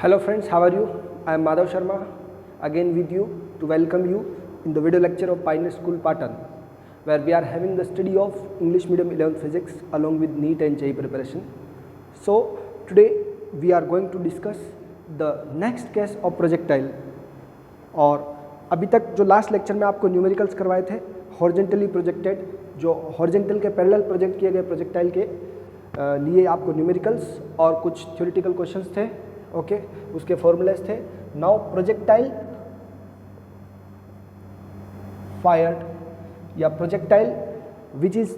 Hello friends, how are you? I am Madhav Sharma again with you to welcome you in the video lecture of Pioneer School Patan, where we are having the study of English Medium 11th Physics along with NEET and JEE preparation. So today we are going to discuss the next case of projectile. और अभी तक जो last lecture में आपको numericals करवाए थे horizontally projected, जो horizontal के पैरेलल प्रोजेक्ट किए गए प्रोजेक्टाइल के लिए आपको न्यूमेरिकल्स और कुछ थ्योरेटिकल क्वेश्चंस थे, ओके उसके फॉर्मूलेस थे. नाउ प्रोजेक्टाइल फायर्ड या projectile which is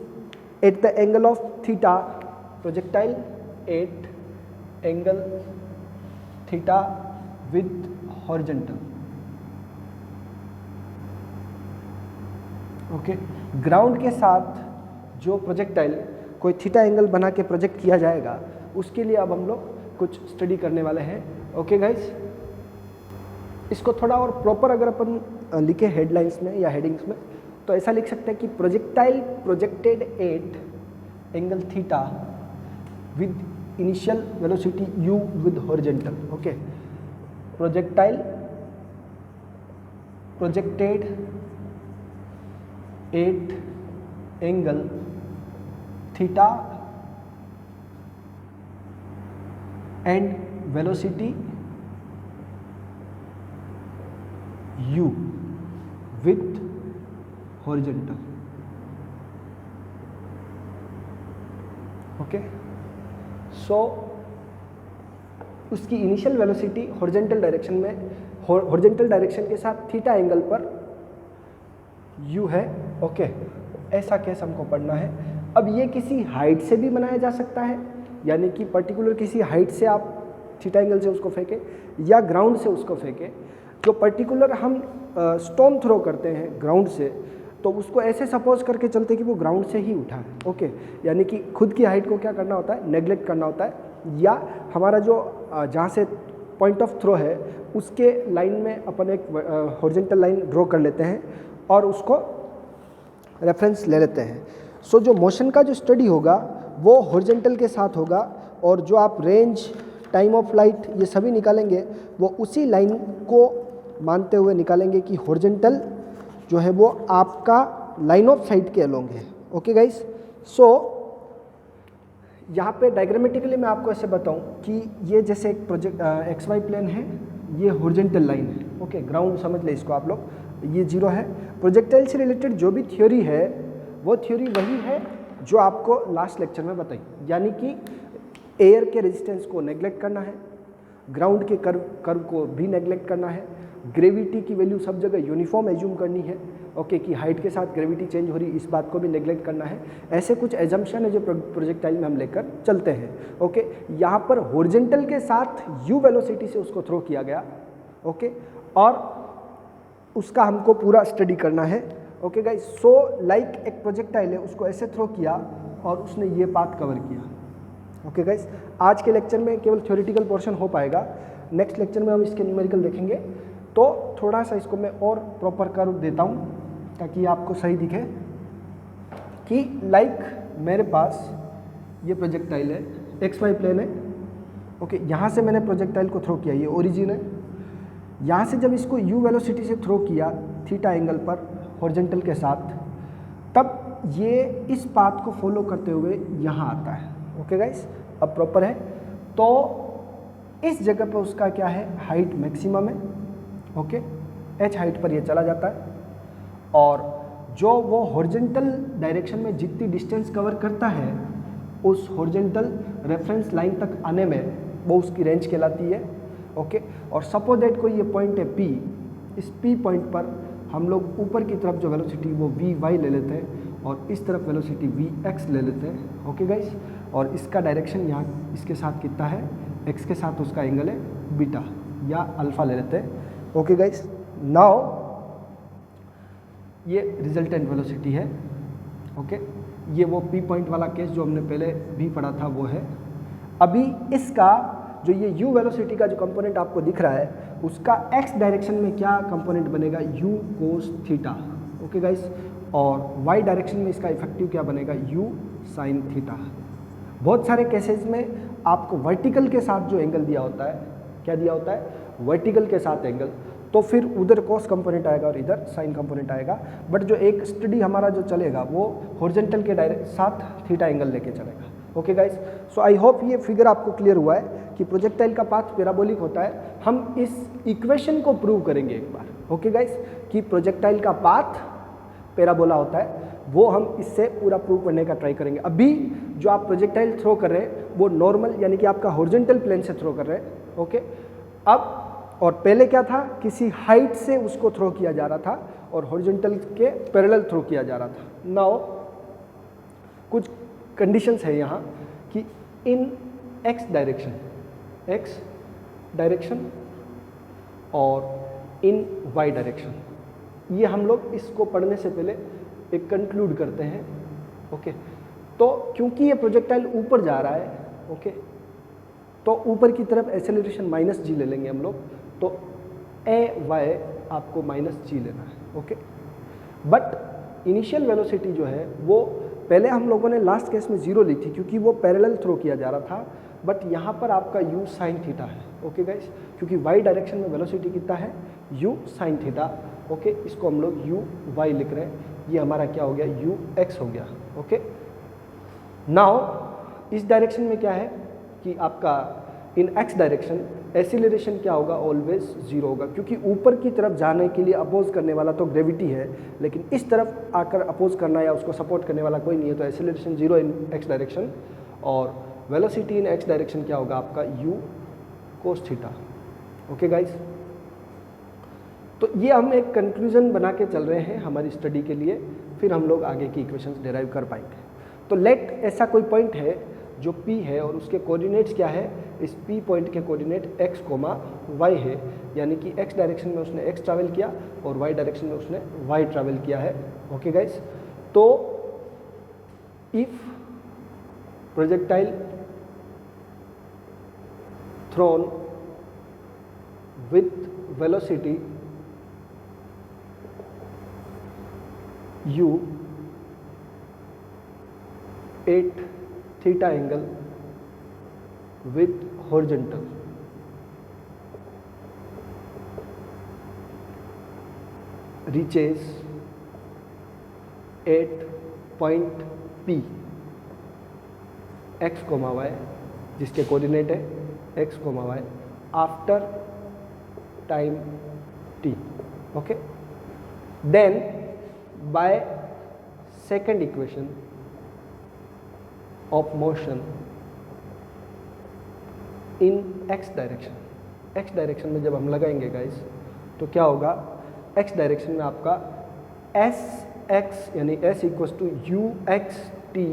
at the angle of theta, projectile eight angle theta with horizontal. Okay ground के साथ जो प्रोजेक्टाइल कोई थीटा एंगल बना के प्रोजेक्ट किया जाएगा उसके लिए अब हम लोग कुछ स्टडी करने वाले हैं. ओके गाइस, इसको थोड़ा और प्रॉपर अगर अपन लिखे हेडलाइंस में या हेडिंग्स में तो ऐसा लिख सकते हैं कि projectile projected at angle theta with initial velocity u with horizontal. Okay projectile projected at angle theta and velocity u with horizontal. Okay so उसकी इनिशियल वेलोसिटी हॉरिजेंटल डायरेक्शन में, हॉरिजेंटल डायरेक्शन के साथ थीटा एंगल पर u है. Okay ऐसा case हमको पढ़ना है. अब ये किसी हाइट से भी बनाया जा सकता है, यानी कि पर्टिकुलर किसी हाइट से आप थीटा एंगल से उसको फेंके या ग्राउंड से उसको फेंके. जो पर्टिकुलर हम स्टोन थ्रो करते हैं ग्राउंड से, तो उसको ऐसे सपोज करके चलते कि वो ग्राउंड से ही उठा है. ओके यानी कि खुद की हाइट को क्या करना होता है, नेग्लेक्ट करना होता है, या हमारा जो जहाँ से पॉइंट ऑफ थ्रो है उसके लाइन में अपन एक हॉरिजेंटल लाइन ड्रॉ कर लेते हैं और उसको रेफरेंस ले लेते हैं. सो जो मोशन का जो स्टडी होगा वो हॉरिजेंटल के साथ होगा, और जो आप रेंज, टाइम ऑफ लाइट ये सभी निकालेंगे वो उसी लाइन को मानते हुए निकालेंगे कि हॉरिजेंटल जो है वो आपका लाइन ऑफ साइट के अलोंग है. ओके गाइस, सो यहाँ पे डायग्रामेटिकली मैं आपको ऐसे बताऊँ कि ये जैसे एक प्रोजेक्ट एक्स वाई प्लेन है, ये हॉरिजेंटल लाइन है. ओके ग्राउंड समझ ले इसको आप लोग, ये जीरो है. प्रोजेक्टाइल से रिलेटेड जो भी थ्योरी है वो थ्योरी वही है जो आपको लास्ट लेक्चर में बताई, यानी कि एयर के रेजिस्टेंस को नेग्लेक्ट करना है, ग्राउंड के कर्व को भी नेग्लेक्ट करना है, ग्रेविटी की वैल्यू सब जगह यूनिफॉर्म एज्यूम करनी है. ओके कि हाइट के साथ ग्रेविटी चेंज हो रही, इस बात को भी नेग्लेक्ट करना है. ऐसे कुछ एजम्पशन है जो प्रोजेक्टाइल में हम लेकर चलते हैं. ओके यहाँ पर हॉरिजेंटल के साथ u वेलोसिटी से उसको थ्रो किया गया. ओके और उसका हमको पूरा स्टडी करना है. ओके गाइस, सो लाइक एक प्रोजेक्टाइल है, उसको ऐसे थ्रो किया और उसने ये पाथ कवर किया. ओके गाइस, आज के लेक्चर में केवल थ्योरेटिकल पोर्शन हो पाएगा, नेक्स्ट लेक्चर में हम इसके न्यूमेरिकल देखेंगे. तो थोड़ा सा इसको मैं और प्रॉपर कर देता हूँ ताकि आपको सही दिखे कि लाइक मेरे पास ये प्रोजेक्टाइल है, एक्स वाई प्लेन है. ओके यहाँ से मैंने प्रोजेक्टाइल को थ्रो किया, ये ओरिजिन है. यहाँ से जब इसको u वेलोसिटी से थ्रो किया थीटा एंगल पर हॉरिजेंटल के साथ, तब ये इस पाथ को फॉलो करते हुए यहाँ आता है. ओके गाइस, अब प्रॉपर है. तो इस जगह पर उसका क्या है, हाइट मैक्सिमम है. ओके h हाइट पर ये चला जाता है, और जो वो हॉरिजेंटल डायरेक्शन में जितनी डिस्टेंस कवर करता है उस हॉरिजेंटल रेफरेंस लाइन तक आने में वो उसकी रेंज कहलाती है. ओके और सपोज दैट कोई ये पॉइंट है P, इस P पॉइंट पर हम लोग ऊपर की तरफ जो वेलोसिटी वो Vy ले लेते हैं और इस तरफ वेलोसिटी Vx ले लेते हैं. ओके गाइस, और इसका डायरेक्शन यहाँ इसके साथ कितना है, x के साथ उसका एंगल है बीटा या अल्फा ले लेते हैं. ओके गाइस, नाउ ये रिजल्टेंट वेलोसिटी है. ओके ये वो P पॉइंट वाला केस जो हमने पहले भी पढ़ा था वो है. अभी इसका जो ये u वेलोसिटी का जो कंपोनेंट आपको दिख रहा है उसका x डायरेक्शन में क्या कंपोनेंट बनेगा, u cos theta. Okay guys, और y डायरेक्शन में इसका इफेक्टिव क्या बनेगा, u साइन थीटा. बहुत सारे केसेस में आपको वर्टिकल के साथ जो एंगल दिया होता है क्या दिया होता है, वर्टिकल के साथ एंगल, तो फिर उधर कॉस कंपोनेंट आएगा और इधर साइन कंपोनेंट आएगा। बट जो एक स्टडी हमारा जो चलेगा वो हॉरिजॉन्टल के साथ थीटा एंगल लेके चलेगा। Okay guys, so I hope ये फिगर आपको क्लियर हुआ है कि प्रोजेक्टाइल का पाथ पैराबोलिक होता है। हम इस इक्वेशन को प्रूव करेंगे एक बार, ओके गाइस, कि प्रोजेक्टाइल का पाथ पैराबोला होता है, वो हम इससे पूरा प्रूव करने का ट्राई करेंगे। अभी जो आप प्रोजेक्टाइल थ्रो कर रहे हैं वो नॉर्मल यानी कि आपका हॉरिजॉन्टल प्लेन से थ्रो कर रहे हैं, ओके। अब और पहले क्या था, किसी हाइट से उसको थ्रो किया जा रहा था और हॉरिजॉन्टल के पैरेलल थ्रो किया जा रहा था। नाउ कुछ कंडीशंस है यहाँ कि इन एक्स डायरेक्शन और इन वाई डायरेक्शन, ये हम लोग इसको पढ़ने से पहले एक कंक्लूड करते हैं, ओके। तो क्योंकि ये प्रोजेक्टाइल ऊपर जा रहा है, ओके, तो ऊपर की तरफ एक्सेलरेशन माइनस जी ले लेंगे हम लोग, तो ए वाई आपको माइनस जी लेना है, ओके। बट इनिशियल वेलोसिटी जो है वो पहले हम लोगों ने लास्ट केस में 0 ली थी क्योंकि वो पैरेलल थ्रो किया जा रहा था, बट यहाँ पर आपका u साइन थीटा है, ओके गाइस, क्योंकि y डायरेक्शन में वेलोसिटी कितना है, u साइन थीटा, ओके। इसको हम लोग u y लिख रहे हैं, ये हमारा क्या हो गया, u x हो गया, ओके। नाउ इस डायरेक्शन में क्या है कि आपका इन x डायरेक्शन एक्सीलरेशन क्या होगा, ऑलवेज 0 होगा, क्योंकि ऊपर की तरफ जाने के लिए अपोज करने वाला तो ग्रेविटी है, लेकिन इस तरफ आकर अपोज करना या उसको सपोर्ट करने वाला कोई नहीं है, तो एक्सीलरेशन 0 इन x डायरेक्शन और वेलोसिटी इन x डायरेक्शन क्या होगा आपका u cos theta, okay guys. तो ये हम एक कंक्लूजन बना के चल रहे हैं हमारी स्टडी के लिए, फिर हम लोग आगे की इक्वेशंस डिराइव कर पाएंगे। तो लेट ऐसा कोई पॉइंट है जो P है और उसके कोऑर्डिनेट्स क्या है, इस P पॉइंट के कोऑर्डिनेट x, y है, यानी कि x डायरेक्शन में उसने x ट्रैवल किया और y डायरेक्शन में उसने y ट्रैवल किया है, ओके गाइस। तो if projectile thrown with velocity u at theta angle with horizontal reaches at point P x, y, जिसके कोऑर्डिनेट है x, y after time t, okay. Then by second equation of motion in x direction में जब हम लगाएंगे guys, तो क्या होगा, x direction में आपका एस एक्स यानी s equals to u x t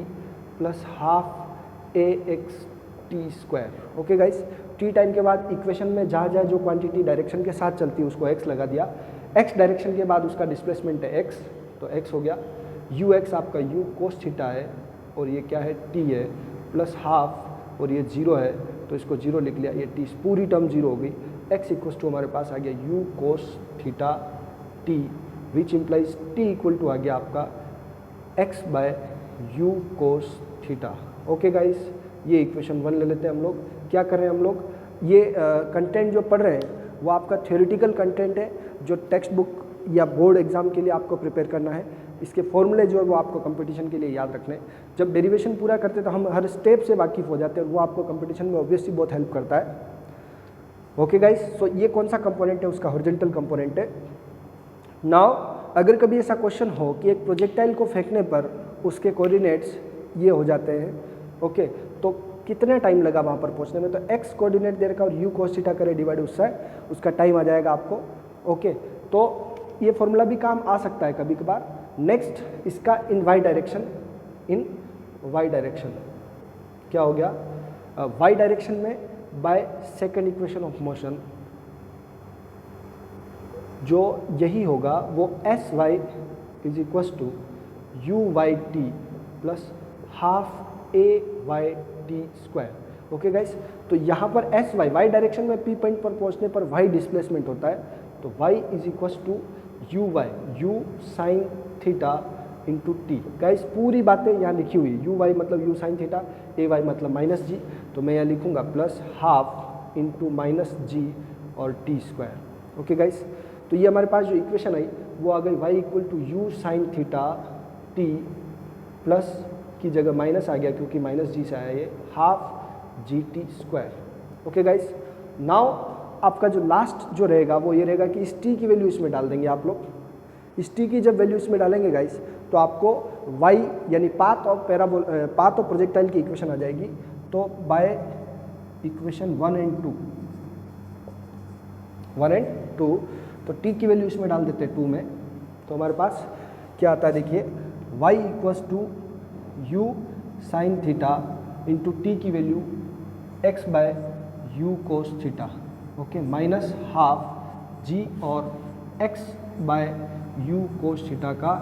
plus half a x t square, okay guys. T time के बाद इक्वेशन में जहाँ जहाँ जो क्वांटिटी डायरेक्शन के साथ चलती है उसको x लगा दिया, x डायरेक्शन के बाद उसका डिस्प्लेसमेंट है x, तो x हो गया, यू एक्स आपका u कोस थीटा है और ये क्या है, t है, प्लस हाफ और ये 0 है, तो इसको 0 लिख लिया, ये t पूरी टर्म 0 हो गई, x इक्वल्स टू हमारे पास आ गया u cos theta t, which implies t equal to आ गया आपका x by u cos theta, okay guys. ये इक्वेशन 1 ले लेते हैं हम लोग। क्या कर रहे हैं हम लोग, ये कंटेंट जो पढ़ रहे हैं वो आपका थ्योरेटिकल कंटेंट है जो टेक्स्ट बुक या बोर्ड एग्जाम के लिए आपको प्रिपेयर करना है। इसके फॉर्मूले जो है वो आपको कंपटीशन के लिए याद रखने हैं। जब डेरिवेशन पूरा करते हैं तो हम हर स्टेप से वाकिफ़ हो जाते हैं, वो आपको कंपटीशन में ऑब्वियसली बहुत हेल्प करता है, ओके गाइस। सो ये कौन सा कंपोनेंट है, उसका हॉरिजॉन्टल कंपोनेंट है। नाउ अगर कभी ऐसा क्वेश्चन हो कि एक प्रोजेक्टाइल को फेंकने पर उसके कोऑर्डिनेट्स ये हो जाते हैं, ओके, तो कितना टाइम लगा वहाँ पर पहुँचने में, तो x कोऑर्डिनेट दे रखा और u cos थीटा करे डिवाइड उससे उसका टाइम आ जाएगा आपको, ओके। तो ये फॉर्मूला भी काम आ सकता है कभी कभार। नेक्स्ट इसका इन y डायरेक्शन क्या हो गया, y डायरेक्शन में by second equation of motion जो यही होगा वो s y is equals to u y t plus half a y t square, okay guys. तो यहाँ पर एस वाई डायरेक्शन में पी पॉइंट पर पहुँचने पर वाई डिस्प्लेसमेंट होता है, तो y is equals to u sine theta into t. Guys पूरी बातें यहाँ लिखी हुई, यू वाई मतलब यू साइन थीटा, ए वाई मतलब माइनस जी, तो मैं यहाँ लिखूँगा प्लस हाफ इंटू माइनस जी और टी स्क्वायर। ओके गाइस, तो ये हमारे पास जो इक्वेशन आई वो आ गई y equal to u sine theta t plus की जगह माइनस आ गया क्योंकि माइनस जी से आया ये half G T square. Okay guys, now आपका जो लास्ट जो रहेगा वो ये रहेगा कि इस t की वैल्यू इसमें डाल देंगे आप लोग। इस t की जब वैल्यू इसमें डालेंगे गाइस तो आपको y यानी पाथ ऑफ प्रोजेक्टाइल की इक्वेशन आ जाएगी। तो बाय इक्वेशन 1 एंड 2 तो t की वैल्यू इसमें डाल देते हैं 2 में, तो हमारे पास क्या आता है देखिए y equals to u sine theta into t की value x by u cos theta, okay, minus half g और x by u cos theta का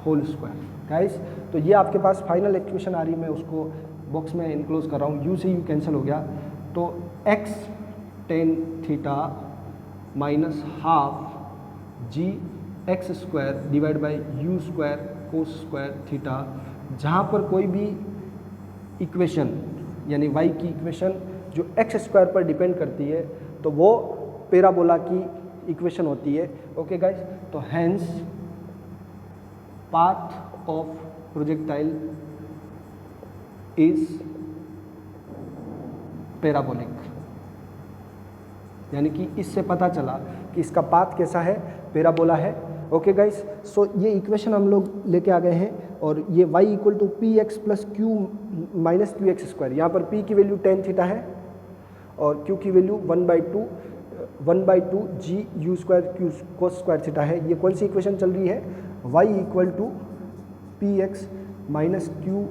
होल स्क्वायर। गाइस, तो ये आपके पास फाइनल इक्वेशन आ रही है, मैं उसको बॉक्स में इनक्लोज कर रहा हूँ, u से u कैंसिल हो गया तो x tan theta minus half g x square divide by u square cos square theta, जहाँ पर कोई भी इक्वेशन यानी y की इक्वेशन जो x स्क्वायर पर डिपेंड करती है तो वो पैराबोला की इक्वेशन होती है। ओके गाइस, तो hence path of projectile is parabolic, यानी कि इससे पता चला कि इसका पाथ कैसा है, पैराबोला है। ओके गाइस, सो ये इक्वेशन हम लोग लेके आ गए हैं और ये y equal to p x plus q minus q x square, यहाँ पर p की वैल्यू टेन थीटा है और q की value 1/2 g u square q cos square theta है। ये कौन सी इक्वेशन चल रही है, y equal to p x minus q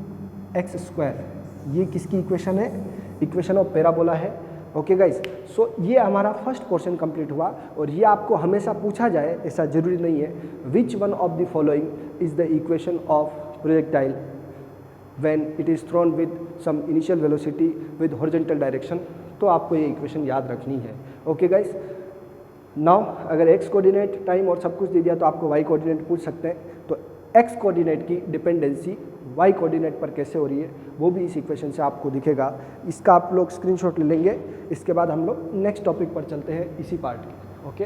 x square, ये किसकी इक्वेशन है, इक्वेशन ऑफ पैराबोला है। ओके गाइस, सो ये हमारा फर्स्ट पोर्शन कंप्लीट हुआ और ये आपको हमेशा पूछा जाए ऐसा जरूरी नहीं है, which one of the following is the equation of projectile when it is thrown with some initial velocity with horizontal direction, तो आपको ये इक्वेशन याद रखनी है। ओके गाइस, नाउ अगर एक्स कोऑर्डिनेट टाइम और सब कुछ दे दिया तो आपको वाई कोऑर्डिनेट पूछ सकते हैं, तो एक्स कोऑर्डिनेट की डिपेंडेंसी वाई कोऑर्डिनेट पर कैसे हो रही है वो भी इस इक्वेशन से आपको दिखेगा। इसका आप लोग स्क्रीनशॉट ले लेंगे, इसके बाद हम लोग नेक्स्ट टॉपिक पर चलते हैं इसी पार्ट के। ओके,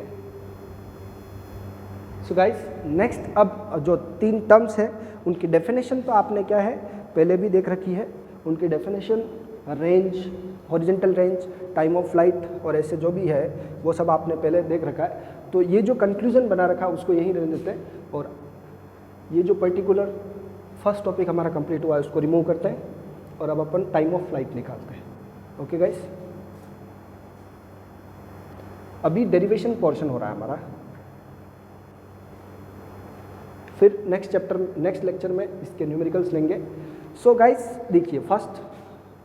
सो गाइस, नेक्स्ट अब जो 3 टर्म्स हैं उनकी डेफिनेशन तो आपने क्या है पहले भी देख रखी है, उनकी definition range, horizontal range, time of flight और ऐसे जो भी है वो सब आपने पहले देख रखा है। तो ये जो कंक्लूजन बना रखा है उसको यहीं रहने देते हैं और ये जो पर्टिकुलर फर्स्ट टॉपिक हमारा कंप्लीट हुआ है उसको रिमूव करते हैं और अब अपन टाइम ऑफ फ्लाइट निकालते हैं। ओके गाइस, अभी डेरिवेशन पोर्शन हो रहा है हमारा, फिर नेक्स्ट लेक्चर में इसके न्यूमेरिकल्स लेंगे। सो गाइस देखिए, first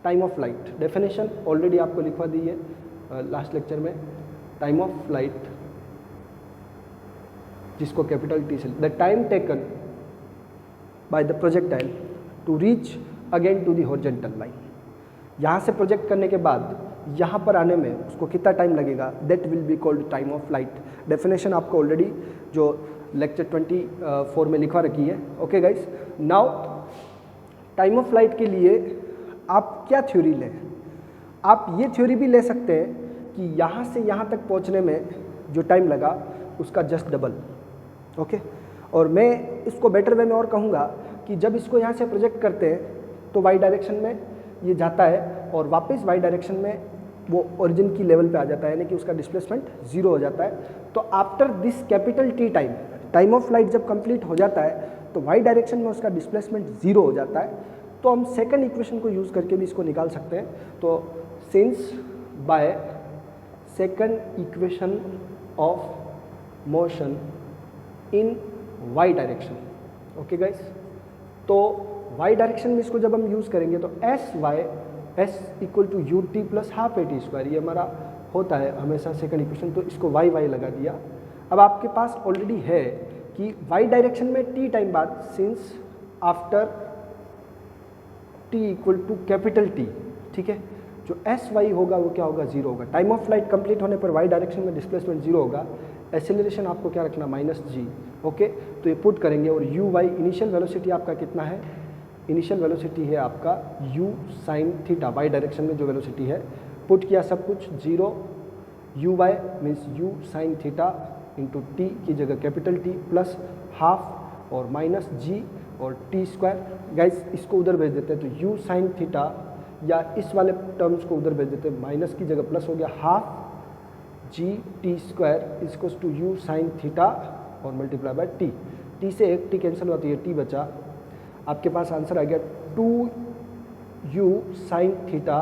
time of flight definition already आपको लिखवा दी है लास्ट लेक्चर में। टाइम ऑफ फ्लाइट जिसको कैपिटल टी से, the time taken by the projectile to reach again to the horizontal line, यहाँ से प्रोजेक्ट करने के बाद यहाँ पर आने में उसको कितना टाइम लगेगा, that will be called time of flight. Definition आपको ऑलरेडी जो लेक्चर 24 में लिखवा रखी है। Okay guys, now time of flight के लिए आप क्या थ्योरी लें, आप ये थ्योरी भी ले सकते हैं कि यहाँ से यहाँ तक पहुँचने में जो टाइम लगा उसका जस्ट डबल। ओके, और मैं इसको बेटर वे में और कहूँगा कि जब इसको यहाँ से प्रोजेक्ट करते हैं तो वाई डायरेक्शन में ये जाता है और वापस वाई डायरेक्शन में वो ओरिजिन की लेवल पे आ जाता है, यानी कि उसका डिस्प्लेसमेंट 0 हो जाता है। तो after this capital T time of flight जब कंप्लीट हो जाता है तो वाई डायरेक्शन में उसका डिस्प्लेसमेंट 0 हो जाता है। तो हम सेकंड इक्वेशन को यूज़ करके भी इसको निकाल सकते हैं। तो since by second equation of motion in y direction, okay guys, तो वाई डायरेक्शन में इसको जब हम यूज़ करेंगे तो s equal to u t plus half a t square, ये हमारा होता है हमेशा सेकंड इक्वेशन, तो इसको वाई लगा दिया। अब आपके पास ऑलरेडी है कि वाई डायरेक्शन में टी टाइम बाद, since after t equal to capital t, ठीक है, जो एस वाई होगा वो क्या होगा, 0 होगा। टाइम ऑफ फ्लाइट कंप्लीट होने पर वाई डायरेक्शन में डिस्प्लेसमेंट 0 होगा, एक्सेलरेशन आपको क्या रखना, -g। ओके, तो ये पुट करेंगे और यू वाई इनिशियल वेलोसिटी आपका कितना है, इनिशियल वेलोसिटी है आपका u sign theta, y direction में जो वेलोसिटी है पुट किया सब कुछ, 0 u bye means u sign theta into t की जगह कैपिटल T प्लस हाफ और माइनस g और टी स्क्वायर। गाइस इसको उधर भेज देते हैं तो u साइन थीटा या इस वाले टर्म्स को उधर भेज देते हैं, माइनस की जगह प्लस हो गया half g t square equals to u sign theta और मल्टीप्लाई बाय टी। टी से एक टी कैंसिल होती है, टी बचा, आपके पास आंसर आ गया 2u sine theta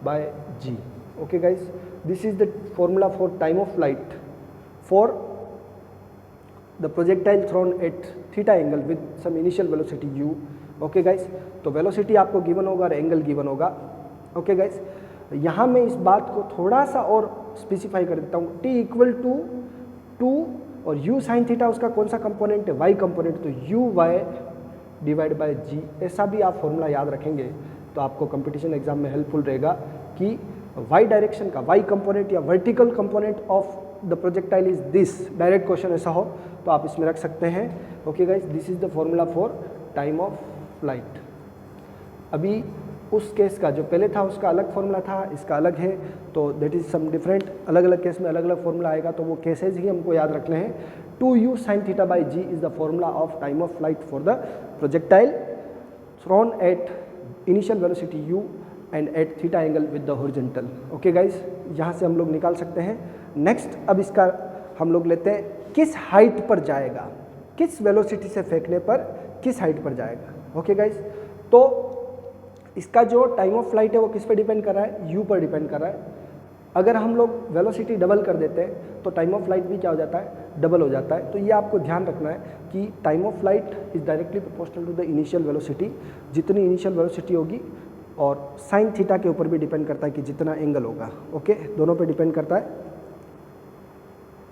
by g। Okay guys, this is the formula for time of flight for the projectile thrown at theta angle with some initial velocity u। Okay guys, तो velocity आपको given होगा और angle given होगा। Okay guys, यहाँ मैं इस बात को थोड़ा सा और स्पेसिफाई कर देता हूँ, t इक्वल टू 2 और u साइन थीटा उसका कौन सा कंपोनेंट है, y कंपोनेंट, तो u y divide by g। ऐसा भी आप फॉर्मूला याद रखेंगे तो आपको कंपटीशन एग्जाम में हेल्पफुल रहेगा कि y डायरेक्शन का y कंपोनेंट या vertical component of the projectile is this, direct question ऐसा हो तो आप इसमें रख सकते हैं। Okay guys, this is the formula for time of flight. अभी उस केस का जो पहले था उसका अलग फॉर्मूला था, इसका अलग है, तो दैट इज सम डिफरेंट, अलग अलग केस में अलग अलग फॉर्मूला आएगा, तो वो केसेज ही हमको याद रखने हैं। 2u sin theta by g is the formula of time of flight for the projectile thrown at initial velocity u and at theta angle with the horizontal. Okay guys, यहाँ से हम लोग निकाल सकते हैं। नेक्स्ट अब इसका हम लोग लेते हैं किस हाइट पर जाएगा, किस वेलोसिटी से फेंकने पर किस हाइट पर जाएगा। ओके गाइस, तो इसका जो टाइम ऑफ फ्लाइट है वो किस पे डिपेंड कर रहा है, u पर डिपेंड कर रहा है। अगर हम लोग वेलोसिटी डबल कर देते हैं तो टाइम ऑफ फ्लाइट भी क्या हो जाता है, डबल हो जाता है। तो ये आपको ध्यान रखना है कि time of flight is directly proportional to the initial velocity, जितनी इनिशियल वेलोसिटी होगी, और साइन थीटा के ऊपर भी डिपेंड करता है कि जितना एंगल होगा। ओके, दोनों पे डिपेंड करता है,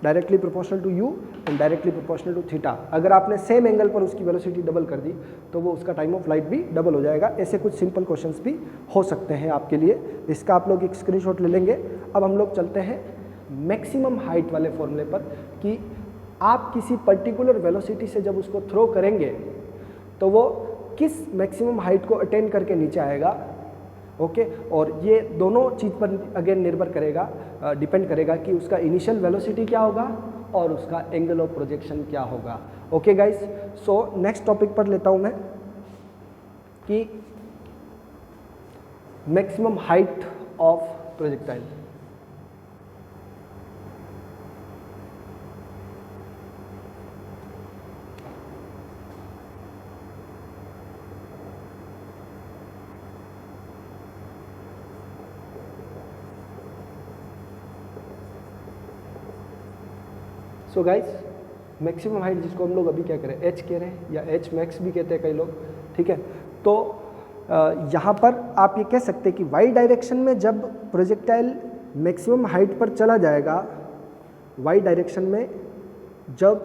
directly proportional to u and directly proportional to theta. अगर आपने सेम एंगल पर उसकी वेलोसिटी डबल कर दी तो वो उसका टाइम ऑफ फ्लाइट भी डबल हो जाएगा। ऐसे कुछ सिंपल क्वेश्चंस भी हो सकते हैं आपके लिए, इसका आप लोग एक स्क्रीनशॉट ले लेंगे। अब हम लोग चलते हैं मैक्सिमम हाइट वाले फॉर्मूले पर कि आप किसी पर्टिकुलर वेलोसिटी से जब उसको थ्रो करेंगे तो वो किस मैक्सिमम हाइट को अटेन करके नीचे आएगा। ओके, और ये दोनों चीज़ पर अगेन निर्भर करेगा, डिपेंड करेगा कि उसका इनिशियल वेलोसिटी क्या होगा और उसका एंगल ऑफ प्रोजेक्शन क्या होगा। Okay guys, so next topic पर लेता हूँ मैं कि maximum height of projectile. So guys, maximum height जिसको हम लोग अभी क्या करें, h कह रहे हैं या h मैक्स भी कहते हैं कई लोग, ठीक है। तो यहाँ पर आप ये कह सकते हैं कि y डायरेक्शन में जब प्रोजेक्टाइल मैक्सिमम हाइट पर चला जाएगा, y डायरेक्शन में जब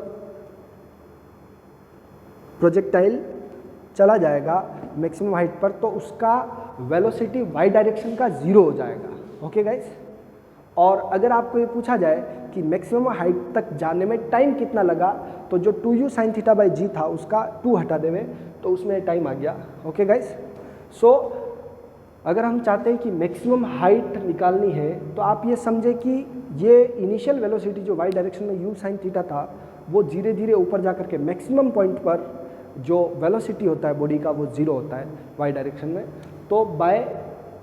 प्रोजेक्टाइल चला जाएगा मैक्सिमम हाइट पर, तो उसका वेलोसिटी y डायरेक्शन का 0 हो जाएगा। ओके गाइस, और अगर आपको ये पूछा जाए कि मैक्सिमम हाइट तक जाने में टाइम कितना लगा, तो जो 2u साइन थीटा बाई जी था उसका 2 हटा देवे तो उसमें टाइम आ गया। ओके गाइस, सो अगर हम चाहते हैं कि मैक्सिमम हाइट निकालनी है तो आप ये समझे कि ये इनिशियल वेलोसिटी जो y डायरेक्शन में u साइन थीटा था वो धीरे धीरे ऊपर जा करके मैक्सिमम पॉइंट पर जो वेलोसिटी होता है बॉडी का वो 0 होता है y डायरेक्शन में। तो by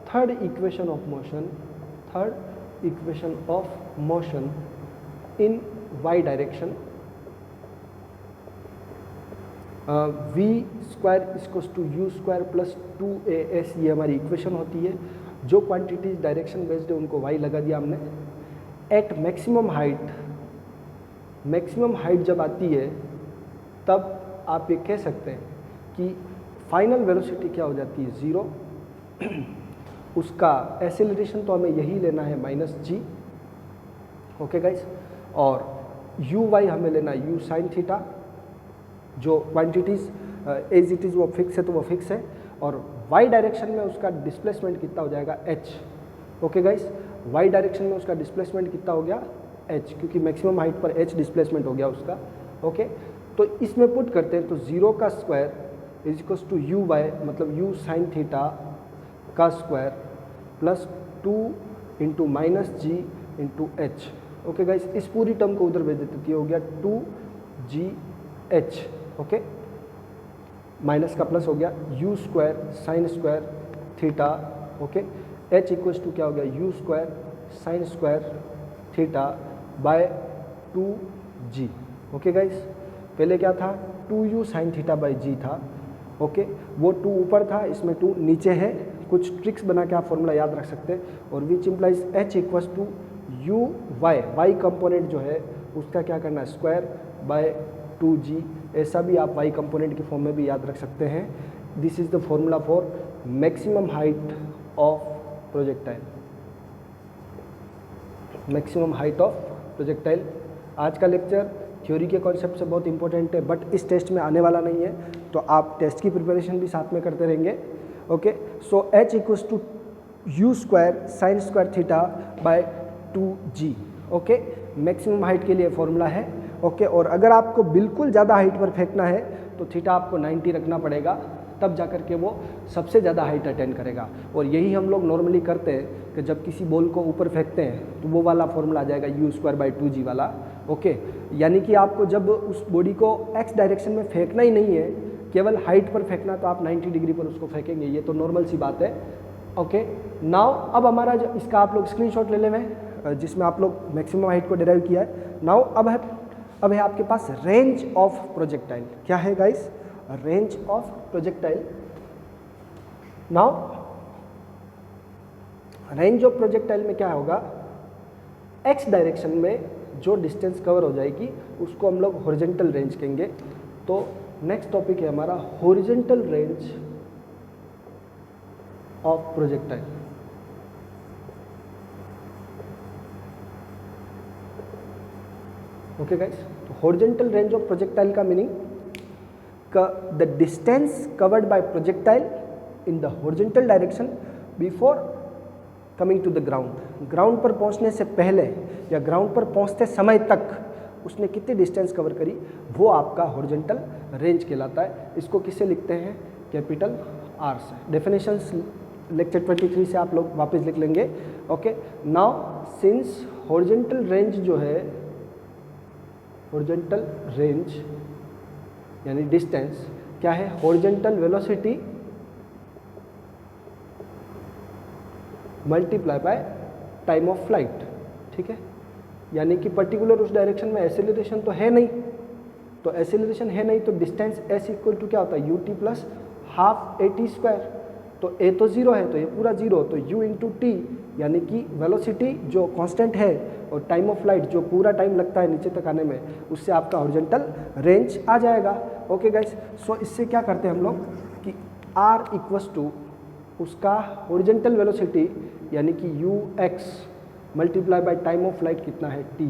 third equation of motion in y direction, v square equals to u square plus 2as, ये हमारी इक्वेशन होती है। जो क्वांटिटीज डायरेक्शन बेस्ड है उनको y लगा दिया हमने। एट मैक्सिमम हाइट जब आती है तब आप ये कह सकते हैं कि फाइनल वेलोसिटी क्या हो जाती है, 0। उसका एक्सेलरेशन तो हमें यही लेना है -g। ओके गाइस, और u y हमें लेना है u साइन थीटा। जो क्वांटिटीज एज इट इज़ वो फिक्स है तो वो फिक्स है, और y डायरेक्शन में उसका डिस्प्लेसमेंट कितना हो जाएगा, h। Okay guys, y direction में उसका डिस्प्लेसमेंट कितना हो गया, h, क्योंकि मैक्सिमम हाइट पर h डिस्प्लेसमेंट हो गया उसका। ओके, तो इसमें पुट करते हैं तो 0 का square is equals to u y, मतलब u साइन थीटा का square plus 2 into minus g into h. Okay guys, इस पूरी टर्म को उधर भेज देते, तो ये हो गया 2GH। ओके, माइनस का प्लस हो गया u square sine square theta. Okay, h equals to क्या हो गया u square sine square theta by 2g। Okay guys, पहले क्या था 2u sine theta by g था। ओके, वो 2 ऊपर था, इसमें 2 नीचे है। कुछ ट्रिक्स बना के आप फॉर्मूला याद रख सकते हैं। और which implies h equals to u y component जो है उसका क्या करना है स्क्वायर बाय 2g। ऐसा भी आप y कंपोनेंट के फॉर्म में भी याद रख सकते हैं। This is the formula for maximum height of projectile. Maximum height of projectile. आज का लेक्चर थ्योरी के कॉन्सेप्ट से बहुत इंपॉर्टेंट है, बट इस टेस्ट में आने वाला नहीं है, तो आप टेस्ट की प्रिपरेशन भी साथ में करते रहेंगे। Okay, so h equals to u square sine square theta by 2g। Okay, maximum height के लिए फॉर्मूला है। ओके, और अगर आपको बिल्कुल ज़्यादा हाइट पर फेंकना है तो थीटा आपको 90 रखना पड़ेगा, तब जा कर के वो सबसे ज़्यादा हाइट अटेंड करेगा। और यही हम लोग नॉर्मली करते हैं कि जब किसी बॉल को ऊपर फेंकते हैं तो वो वाला फॉर्मूला आ जाएगा u स्क्वायर बाई 2g वाला। ओके, यानी कि आपको जब उस बॉडी को x डायरेक्शन में फेंकना ही नहीं है, केवल हाइट पर फेंकना, तो आप 90 डिग्री पर उसको फेंकेंगे, ये तो नॉर्मल सी बात है। ओके, नाउ अब हमारा जो इसका आप लोग स्क्रीनशॉट ले लें जिसमें आप लोग मैक्सिमम हाइट को डिराइव किया है। नाउ अब है आपके पास रेंज ऑफ प्रोजेक्टाइल। क्या है guys? Range of projectile. Now range of projectile में क्या होगा, x डायरेक्शन में जो डिस्टेंस कवर हो जाएगी उसको हम लोग हॉरिजॉन्टल रेंज कहेंगे। तो नेक्स्ट टॉपिक है हमारा horizontal range of projectile. Okay guys, तो हॉरिजॉन्टल रेंज ऑफ प्रोजेक्टाइल का meaning the distance covered by projectile in the horizontal direction before coming to the ground. Ground पर पहुंचने से पहले या ग्राउंड पर पहुंचते समय तक उसने कितनी डिस्टेंस कवर करी, वो आपका हॉरिजॉन्टल रेंज कहलाता है। इसको किससे लिखते हैं? कैपिटल R से। डेफिनेशंस लेक्चर 23 से आप लोग वापस लिख लेंगे। Okay, now since horizontal range जो है, हॉरिजॉन्टल रेंज यानी डिस्टेंस क्या है? Horizontal velocity multiply by time of flight. ठीक है, यानी कि पर्टिकुलर उस डायरेक्शन में एसेलरेशन तो है नहीं, तो एसेलरेशन है नहीं तो डिस्टेंस s इक्वल टू क्या होता है? ut plus half at square. तो a तो जीरो है तो ये पूरा जीरो, तो u इंटू टी, यानी कि वेलोसिटी जो कांस्टेंट है और टाइम ऑफ फ्लाइट जो पूरा टाइम लगता है नीचे तक आने में, उससे आपका हॉरिजॉन्टल रेंज आ जाएगा। ओके गाइस, सो इससे क्या करते हैं हम लोग कि r इक्वल्स टू उसका हॉरिजॉन्टल वेलोसिटी यानी कि ux multiply by time of flight कितना है t।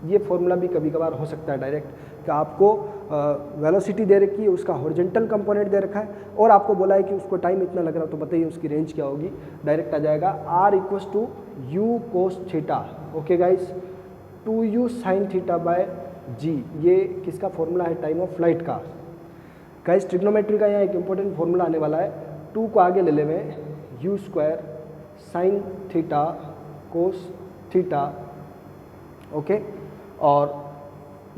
ये फॉर्मूला भी कभी कभार हो सकता है डायरेक्ट कि आपको वेलोसिटी दे रखी है, उसका हॉरिजॉन्टल कंपोनेंट दे रखा है और आपको बोला है कि उसको टाइम इतना लग रहा है, तो बताइए उसकी रेंज क्या होगी। डायरेक्ट आ जाएगा r equals to u cos theta. Okay guys, 2u sine theta by g, ये किसका फॉर्मूला है? टाइम ऑफ फ्लाइट का। गाइस ट्रिग्नोमेट्री का यहाँ एक इंपॉर्टेंट फॉर्मूला आने वाला है, 2 को आगे ले लेवे u square sine theta cos theta. Okay, और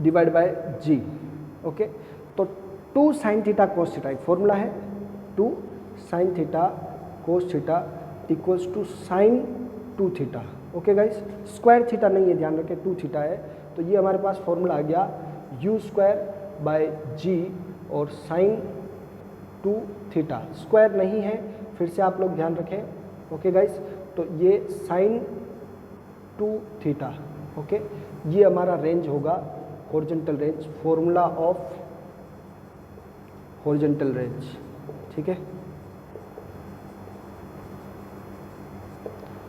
डिवाइड बाय g। ओके, तो 2 साइन थीटा कोस थीटा एक फॉर्मूला है, 2 sine theta cos theta equals to sine 2 theta. Okay guys, square theta नहीं है, ध्यान रखें 2 थीटा है, तो ये हमारे पास फॉर्मूला आ गया u स्क्वायर बाय g और साइन 2 थीटा। स्क्वायर नहीं है, फिर से आप लोग ध्यान रखें। ओके गाइस, तो ये साइन 2 थीटा। ओके, ये हमारा रेंज होगा horizontal range, formula of horizontal range. ठीक है,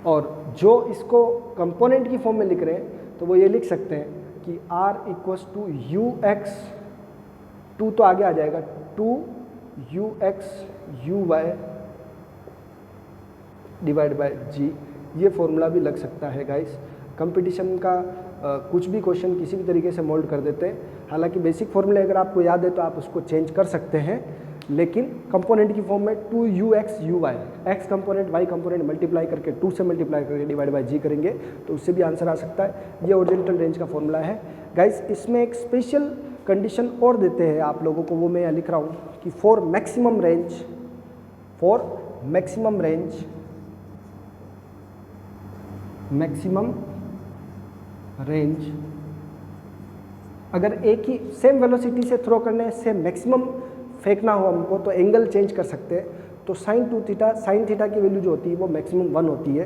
और जो इसको कंपोनेंट की फॉर्म में लिख रहे हैं तो वो ये लिख सकते हैं कि r इक्वल्स टू ux, 2 तो आगे आ जाएगा, 2ux uy divide by g। ये फॉर्मूला भी लग सकता है गाइस। कंपटीशन का कुछ भी क्वेश्चन किसी भी तरीके से मोल्ड कर देते हैं हालांकि बेसिक फॉर्मूले अगर आपको याद है तो आप उसको चेंज कर सकते हैं, लेकिन कंपोनेंट की फॉर्म में 2ux uy, x component y component multiply करके 2 से मल्टीप्लाई करके डिवाइड बाय g करेंगे तो उससे भी आंसर आ सकता है। ये ओरिजेंटल रेंज का फॉर्मूला है गाइस। इसमें एक स्पेशल कंडीशन और देते हैं आप लोगों को, वो मैं यहाँ लिख रहा हूँ कि फॉर मैक्सिमम रेंज अगर एक ही सेम वेलोसिटी से थ्रो करने से मैक्सिमम फेंकना हो हमको तो एंगल चेंज कर सकते हैं। तो साइन थीटा की वैल्यू जो होती है वो मैक्सिमम 1 होती है।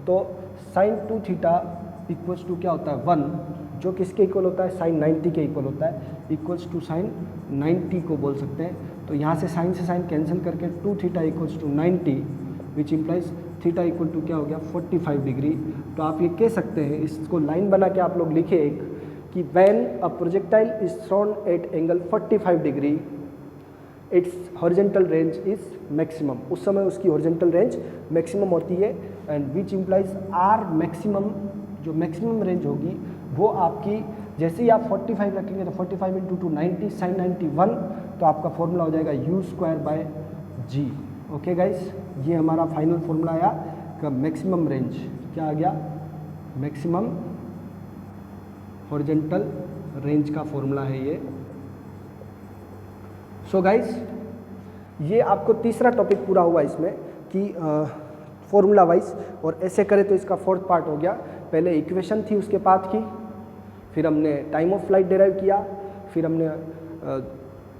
तो साइन 2 थीटा इक्वल्स टू क्या होता है 1, जो किसके इक्वल होता है साइन 90 के इक्वल होता है, इक्वल्स टू साइन 90 को बोल सकते हैं। तो यहाँ से साइन कैंसिल करके 2 theta equals to 90 which implies theta equal to क्या हो गया 45 डिग्री। तो आप ये कह सकते हैं, इसको लाइन बना के आप लोग लिखे एक कि when a projectile is thrown at angle 45 degree its horizontal range is maximum, उस समय उसकी हॉरिजेंटल रेंज मैक्सिमम होती है। And which implies R maximum, जो मैक्सिमम रेंज होगी वो आपकी, जैसे ही आप 45 रखेंगे तो 45 इंटू 2 90 साइन 91, तो आपका फॉर्मूला हो जाएगा u²/g। ओके गाइस, ये हमारा फाइनल फॉर्मूला आया का मैक्सिमम रेंज क्या आ गया, मैक्सिमम हॉरिजेंटल रेंज का फॉर्मूला है ये। सो गाइस, ये आपको तीसरा टॉपिक पूरा हुआ इसमें कि फॉर्मूला वाइज, और ऐसे करें तो इसका फोर्थ पार्ट हो गया। पहले इक्वेशन थी उसके पाथ की, फिर हमने टाइम ऑफ फ्लाइट डिराइव किया, फिर हमने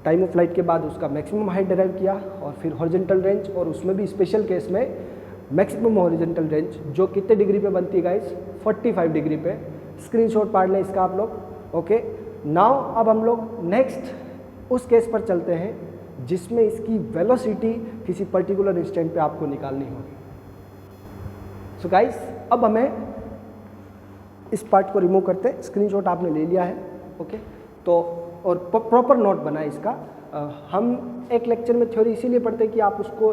टाइम ऑफ फ्लाइट के बाद उसका मैक्सिमम हाइट डिराइव किया, और फिर हॉरिजेंटल रेंज, और उसमें भी स्पेशल केस में मैक्सिमम हॉरिजेंटल रेंज जो कितने डिग्री पे बनती है गाइस 45 डिग्री पे। स्क्रीनशॉट पाड़ लें इसका आप लोग। ओके, नाउ अब हम लोग नेक्स्ट उस केस पर चलते हैं जिसमें इसकी वेलोसिटी किसी पर्टिकुलर इंस्टेंट पे आपको निकालनी होगी। सो गाइस, अब हमें इस पार्ट को रिमूव करते हैं। स्क्रीनशॉट आपने ले लिया है, ओके तो, और प्रॉपर नोट बनाए इसका। हम एक लेक्चर में थ्योरी इसीलिए पढ़ते हैं कि आप उसको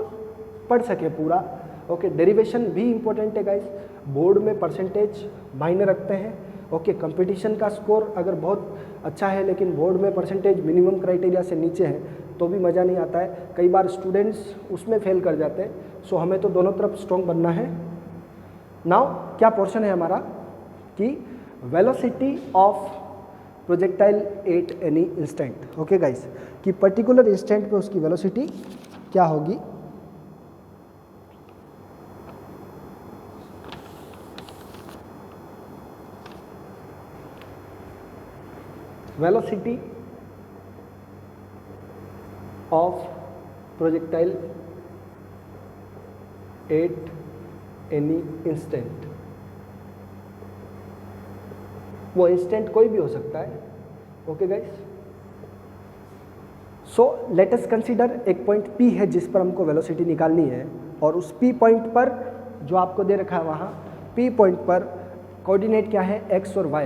पढ़ सके पूरा। ओके, डेरिवेशन भी इंपॉर्टेंट है गाइस, बोर्ड में परसेंटेज मायने रखते हैं। ओके, कंपटीशन का स्कोर अगर बहुत अच्छा है लेकिन बोर्ड में परसेंटेज मिनिमम क्राइटेरिया से नीचे है तो भी मज़ा नहीं आता है, कई बार स्टूडेंट्स उसमें फेल कर जाते हैं। सो हमें तो दोनों तरफ स्ट्रॉन्ग बनना है। नाउ क्या पोर्शन है हमारा कि velocity of projectile at any instant. Okay guys, कि पर्टिकुलर इंस्टेंट पे उसकी वेलोसिटी क्या होगी। Velocity of projectile at any instant, वो इंस्टेंट कोई भी हो सकता है। Okay guys, so let us consider एक पॉइंट P है जिस पर हमको वेलोसिटी निकालनी है, और उस P पॉइंट पर जो आपको दे रखा है वहाँ P पॉइंट पर कोऑर्डिनेट क्या है x और y।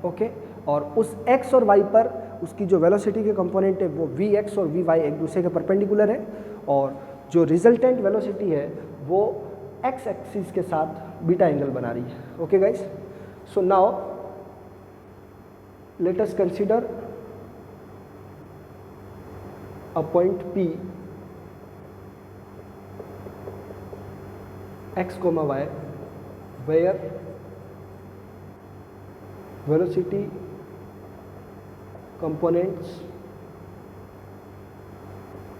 ओके, और उस x और y पर उसकी जो वेलोसिटी के कंपोनेंट है वो vx और vy एक दूसरे के परपेंडिकुलर है, और जो रिजल्टेंट वेलोसिटी है वो x एक्सिस के साथ बीटा एंगल बना रही है। Okay guys, so now let us consider a point P x, y where velocity components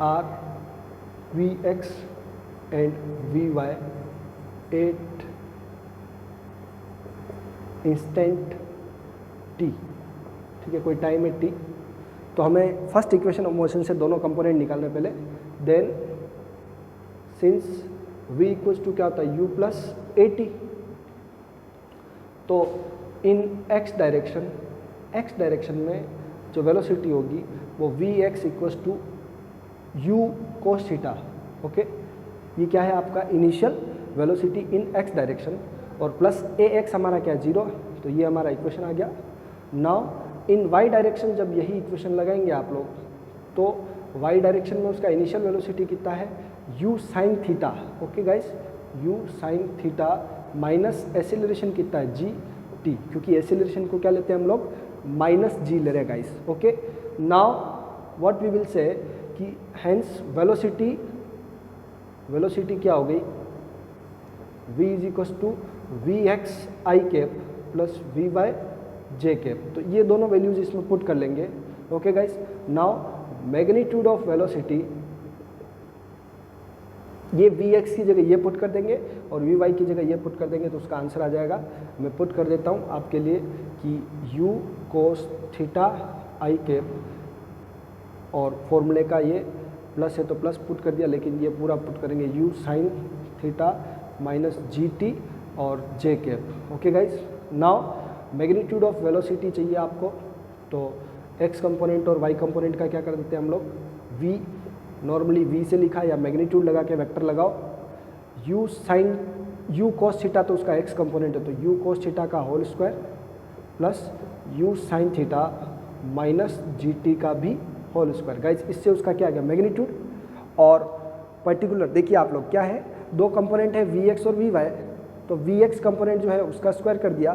are vx and vy at instant t। ठीक है, कोई टाइम है t, तो हमें फर्स्ट इक्वेशन ऑफ मोशन से दोनों कंपोनेंट निकालने पहले। Then since v equals to क्या होता है u प्लस ए टी, तो इन x डायरेक्शन में जो वेलोसिटी होगी वो vx equals to u cos theta. Okay, ये क्या है आपका initial velocity in x direction, और प्लस ax हमारा क्या 0, तो ये हमारा इक्वेशन आ गया। नाउ इन y डायरेक्शन जब यही इक्वेशन लगाएंगे आप लोग तो y डायरेक्शन में उसका इनिशियल वेलोसिटी कितना है u sine theta. Okay guys, u sign theta minus acceleration कितना है g t, क्योंकि एसेलरेशन को क्या लेते हैं हम लोग माइनस जी ले रहे guys. Okay, now what we will say कि हेंस वेलोसिटी क्या हो गई, v is equal to v x i cap plus v y j cap. तो ये दोनों वैल्यूज इसमें पुट कर लेंगे। Okay guys, now magnitude of velocity, ये वी एक्स की जगह ये पुट कर देंगे और वी वाई की जगह ये पुट कर देंगे, तो उसका आंसर आ जाएगा। मैं पुट कर देता हूँ आपके लिए कि u कोस थीटा आई कैप, और फॉर्मूले का ये प्लस है तो प्लस पुट कर दिया, लेकिन ये पूरा पुट करेंगे u sign theta minus g t और j cap. Okay guys, now magnitude of velocity चाहिए आपको, तो x कंपोनेंट और y कंपोनेंट का क्या कर देते हैं हम लोग, v नॉर्मली v से लिखा या मैग्नीट्यूड लगा के वेक्टर लगाओ, u साइन u cos थीटा तो उसका x कंपोनेंट है, तो u cos थीटा का whole square plus u sign theta minus g t का भी होल स्क्वायर। गाइज इससे उसका क्या आ गया मैग्नीट्यूड, और पर्टिकुलर देखिए आप लोग क्या है, दो कंपोनेंट है vx और vy, तो vx कंपोनेंट जो है उसका स्क्वायर कर दिया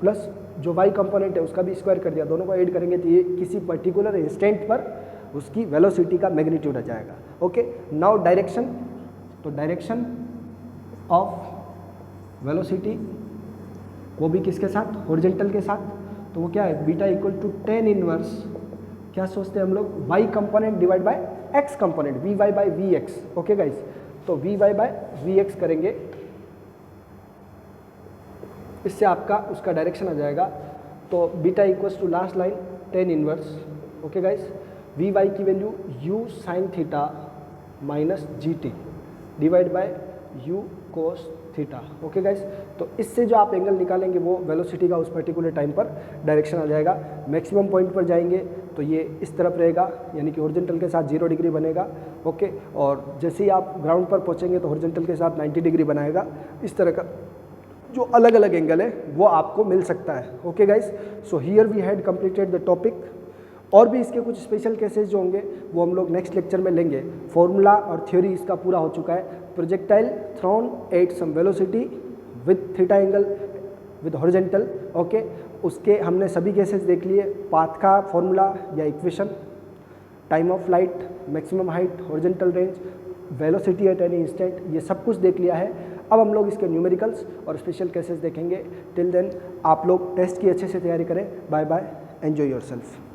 प्लस जो y कंपोनेंट है उसका भी स्क्वायर कर दिया, दोनों को ऐड करेंगे तो ये किसी पर्टिकुलर इंस्टेंट पर उसकी वेलोसिटी का मैग्नीट्यूड आ जाएगा। ओके, नाउ डायरेक्शन, तो डायरेक्शन ऑफ वेलोसिटी वो भी किसके साथ, हॉरिजॉन्टल के साथ, तो वो क्या है beta equal to tan inverse, क्या सोचते हैं हम लोग, y component divide by x component, vy by vx। ओके गाइस, तो vy बाय vx करेंगे, इससे आपका उसका डायरेक्शन आ जाएगा, तो beta equals to last line tan inverse. Okay guys, v y की value u sign theta minus g t divide by u cos theta. Okay guys, तो इससे जो आप एंगल निकालेंगे वो वेलोसिटी का उस पर्टिकुलर टाइम पर डायरेक्शन आ जाएगा। मैक्सिमम पॉइंट पर जाएंगे तो ये इस तरफ रहेगा, यानी कि हॉरिजॉन्टल के साथ 0 डिग्री बनेगा। ओके, और जैसे ही आप ग्राउंड पर पहुँचेंगे तो हॉरिजॉन्टल के साथ 90 डिग्री बनाएगा। इस तरह का जो अलग अलग एंगल है वो आपको मिल सकता है। Okay guys, so here we had completed the topic. और भी इसके कुछ स्पेशल केसेस जो होंगे वो हम लोग नेक्स्ट लेक्चर में लेंगे। फॉर्मूला और थ्योरी इसका पूरा हो चुका है। Projectile thrown at some velocity with theta angle with horizontal. Okay, उसके हमने सभी केसेस देख लिए, पाथ का फॉर्मूला या equation, time of flight, maximum height, horizontal range, velocity at any instant, ये सब कुछ देख लिया है। अब हम लोग इसके न्यूमेरिकल्स और स्पेशल केसेस देखेंगे। टिल देन आप लोग टेस्ट की अच्छे से तैयारी करें। Bye bye, enjoy yourself.